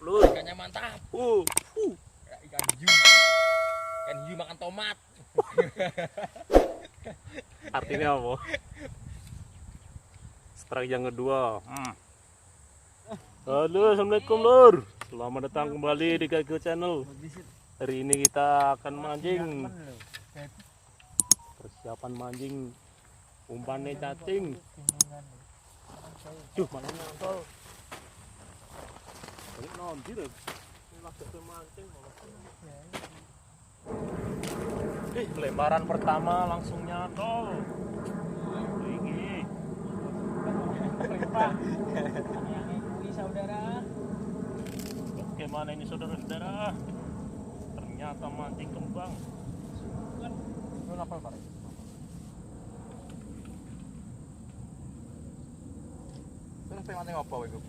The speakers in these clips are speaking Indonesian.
lur. Ikannya mantap. Ikan hiu. Ikan hiu makan tomat. Artinya apa? Strike yang kedua. Halo, assalamualaikum lur. Selamat datang kembali di Gago Channel. Hari ini kita akan mancing. Persiapan mancing. Umpannya cacing. Duh, mana nyantol. Banyak nanti deh. Ini lagi mancing malah. Lemparan pertama langsung nyantol. Ini. Saudara. Bagaimana ini saudara-saudara? Ternyata mancing kembang. Itu apa, Pak? Terus pengen mancing apa itu?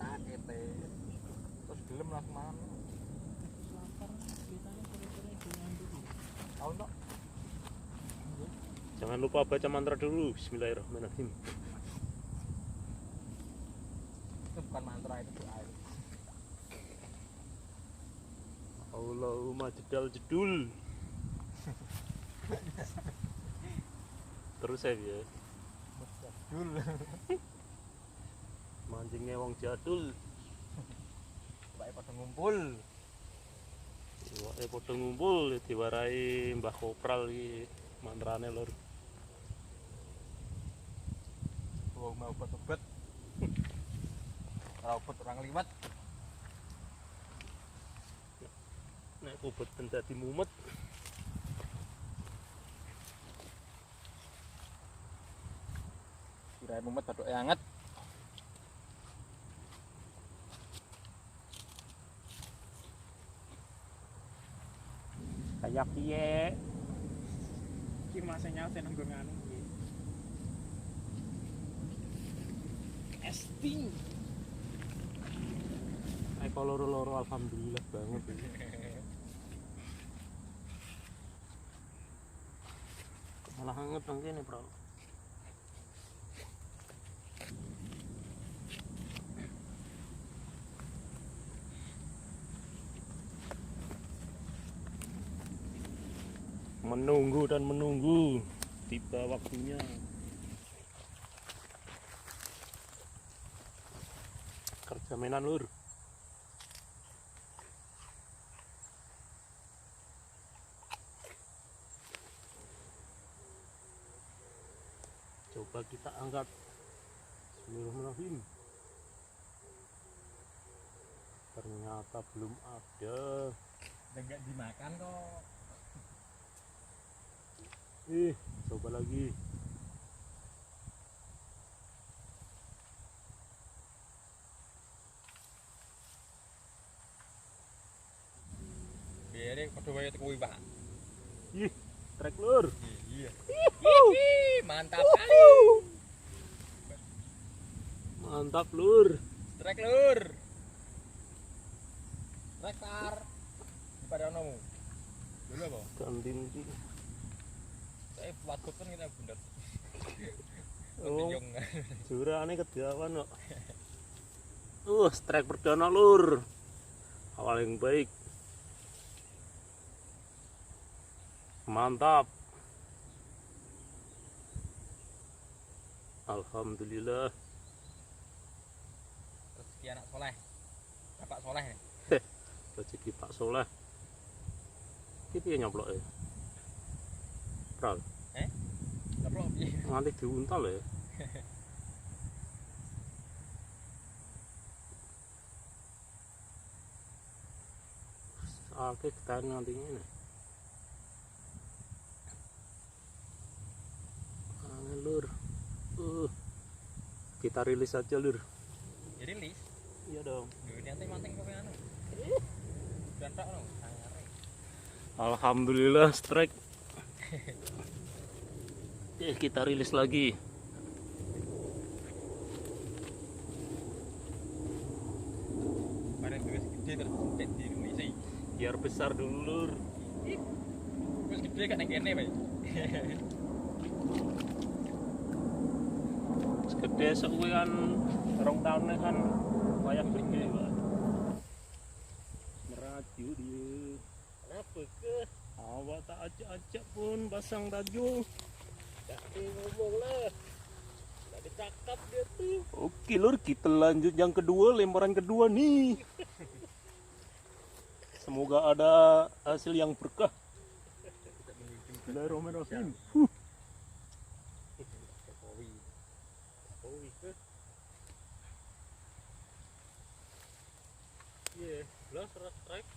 Tak kete. Terus gelem lah kemana? Tahu enggak? Jangan lupa baca mantra dulu. Bismillahirrahmanirrahim. Itu bukan mantra, itu doa. Allahumma jedul. Terus ya. Jadul. Mancingnya wong jadul. Baik pada ngumpul. Wae padha ngumpul diwarai Mbah Kopral iki mantrane lur. Wong mau obat-obat. Ora obat orang liwat. Nek obat ben dadi mumet. Kirain mumet batuk anget. Kayak piye? Iki masanya nang nggo nganu iki. Esting. Kalau loro-loro alhamdulillah banget ini. Malah hangat nang kene, Bro. Menunggu dan menunggu tiba waktunya. Kerja mainan lur. Coba kita angkat. Bismillahirrahmanirrahim. Ternyata belum ada. Enggak dimakan kok. Coba lagi. Biare padha wae kuwi, Pak. Trek lur. Iya. Mantap kali. Mantap lur. Trek lur. Trektar. Pada onomu. Dulu apa? Ganti. Saya buat kan kita bener. Oh, Nyong. jurane kedawan kok. Strike perdana lur. Awal yang baik. Mantap. Alhamdulillah. Rezeki anak soleh. Bapak soleh. Rezeki Pak Soleh. Iki piye nyoplok ya? Pral. Nyoplok piye? Nganti diuntal ya. Oke, kita nganti ngene. Lur. Kita rilis aja lur. Ya rilis. Iya dong. Yo nanti manting kok anu. Gantak no. Alhamdulillah strike. Kita rilis lagi. Bareng wis gede terus di Indonesia. Biar besar dulu lur. Wis gede kan kene wae. Gede sekuwi kan 2 tahun kan wayah gede Pak. Acak-acak pun pasang daju. Jadi ngomong lah. Nggak dicakap dia tuh. Oke lur, kita lanjut yang kedua, lemparan kedua nih. Semoga ada hasil yang berkah. Bismillahirrahmanirrahim. Jokowi. Jokowi ke. Iya, belas strike.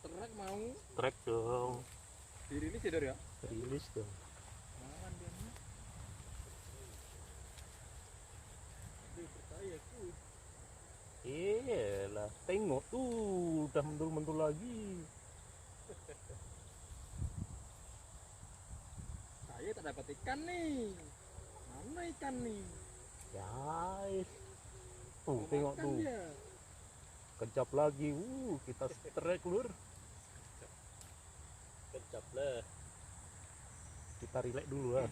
Terek mau Trek dong, diri ini cedar ya. rilis dong. Makan dia nih. Dia percaya ku. Iyalah, tengok tuh, udah mentul-mentul lagi. Saya tak dapat ikan nih. Mana ikan nih? Guys, tuh Mau tengok makan tuh, dia. kejap lagi. Kita strike lur. Kecap lah. Kita relax dulu ah.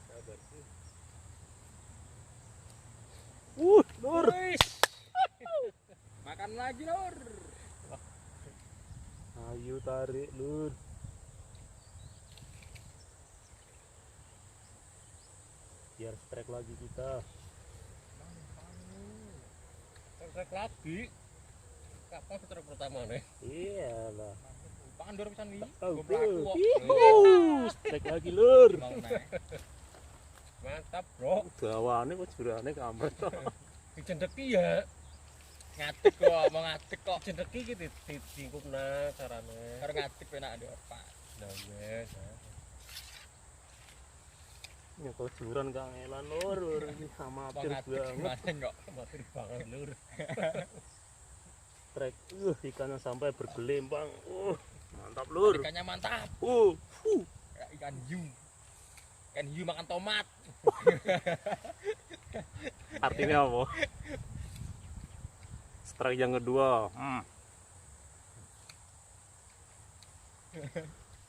Sabar tuh. Lur. Wis. Makan lagi lor. Ayo tarik lur. Biar strike lagi kita. Strike lagi. Kapan strike pertama nih? Iyalah. Pandur pisan wi. Tahu Goblok aku kok. strike lagi lur. Mau naik. Mantap, Bro. Gawane kok jurane kamret toh. Dicendeki ya. Ngatik kok, mau ngatik kok. Dicendeki ki ditingkupna carane. Karo ngatik penak ada apa? Nah, wes. Ya kok juran kangelan lur. Ini sama Mau apir ngatik banget. gimana kok? Matur banget lur. Strike. Ikannya sampai bergelembang. Mantap lur. Ikannya mantap. Kayak ikan hiu. Ikan hiu makan tomat. Artinya apa? Strike yang kedua.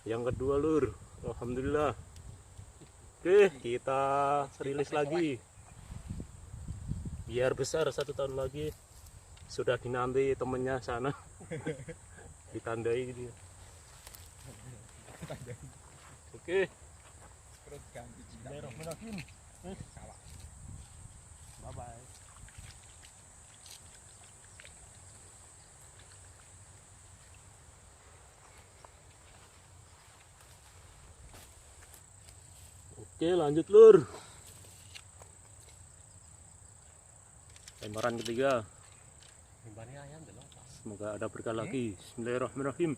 Yang kedua lur. Alhamdulillah. Oke, kita rilis lagi. Biar besar 1 tahun lagi. Sudah dinanti temennya sana. Ditandai dia. Oke. Terus ganti cinta. Bismillahirrahmanirrahim. Sawah. Bye bye. Oke, lanjut lur. Lemparan ketiga. Timbane ayam delok. Semoga ada berkah lagi. Bismillahirrahmanirrahim.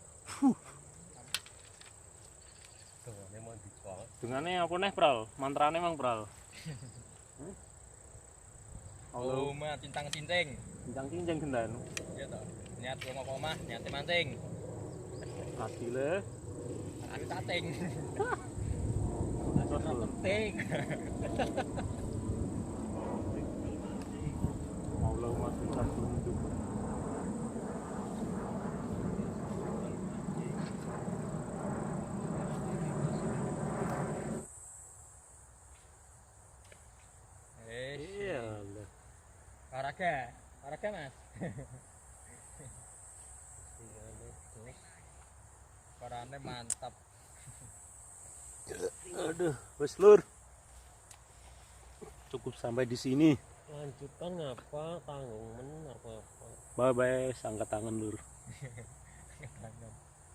Dongane mau dicol. Dengannya apa nih pral? Mantrane mang pral. Oh, mah cintang-cincing. Cincang-cincang gendan. Iya toh. Niat lo mau mah, niatnya mancing. Hasilnya Aku tating. terus lur. Penting. Allahumma sholli ala Muhammad. Iya lah. Olahraga. Olahraga, Mas. Korannya mantap. Aduh, wes lur. Cukup sampai di sini. Lanjutan ngapa tanggung men apa? Bye bye, angkat tangan lur.